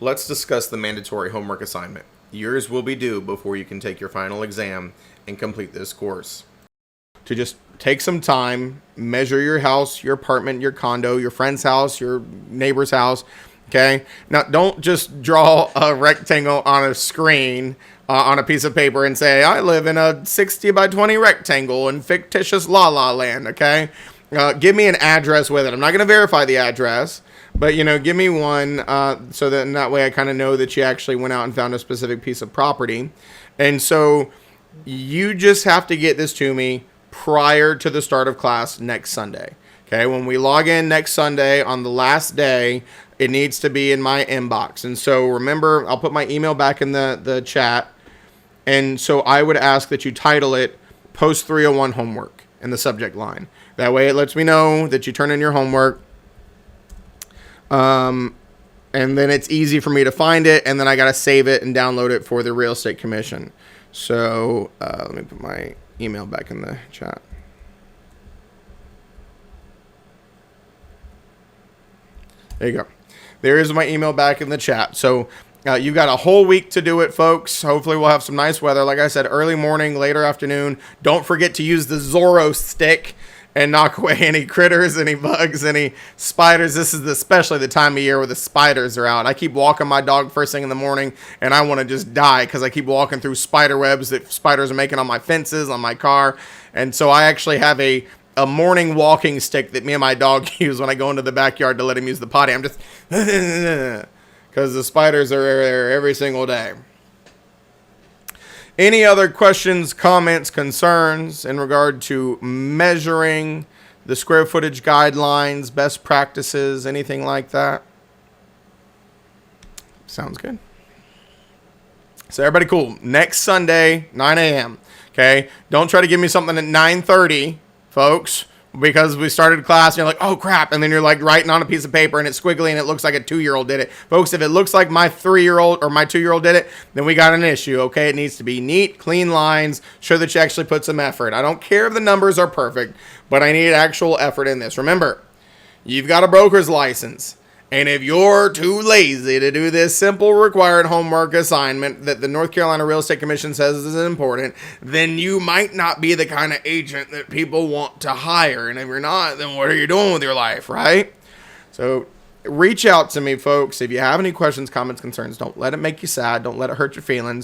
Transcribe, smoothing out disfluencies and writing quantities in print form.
let's discuss the mandatory homework assignment. Yours will be due before you can take your final exam and complete this course. To just take some time, measure your house, your apartment, your condo, your friend's house, your neighbor's house. Okay. Now, don't just draw a rectangle on a screen on a piece of paper and say, I live in a 60 by 20 rectangle in fictitious La La Land. Okay. Give me an address with it. I'm not going to verify the address, but, give me one so that in that way I kind of know that you actually went out and found a specific piece of property. And so you just have to get this to me prior to the start of class next Sunday. Okay, when we log in next Sunday on the last day, it needs to be in my inbox. And so remember, I'll put my email back in the chat. And so I would ask that you title it Post 301 Homework in the subject line. That way it lets me know that you turn in your homework. And then it's easy for me to find it. And then I got to save it and download it for the Real Estate Commission. So let me put my email back in the chat. There you go. There is my email back in the chat. So you've got a whole week to do it, folks. Hopefully we'll have some nice weather. Like I said, early morning, later afternoon. Don't forget to use the Zorro stick and knock away any critters, any bugs, any spiders. This is especially the time of year where the spiders are out. I keep walking my dog first thing in the morning, and I want to just die because I keep walking through spider webs that spiders are making on my fences, on my car. And so I actually have a morning walking stick that me and my dog use when I go into the backyard to let him use the potty. I'm just because the spiders are there every single day. Any other questions, comments, concerns in regard to measuring the square footage guidelines, best practices, anything like that? Sounds good. So everybody cool. Next Sunday, 9 a.m. Okay? Don't try to give me something at 9:30, folks, because we started class and you're like, oh crap, and then you're like writing on a piece of paper and it's squiggly and it looks like a 2-year-old did it. Folks, if it looks like my 3-year-old or my 2-year-old did it, then we got an issue. Okay, it needs to be neat, clean lines, show that you actually put some effort. I don't care if the numbers are perfect, but I need actual effort in this. Remember, you've got a broker's license, and if you're too lazy to do this simple required homework assignment that the North Carolina Real Estate Commission says is important, then you might not be the kind of agent that people want to hire. And if you're not, then what are you doing with your life, right? So reach out to me, folks. If you have any questions, comments, concerns, don't let it make you sad. Don't let it hurt your feelings.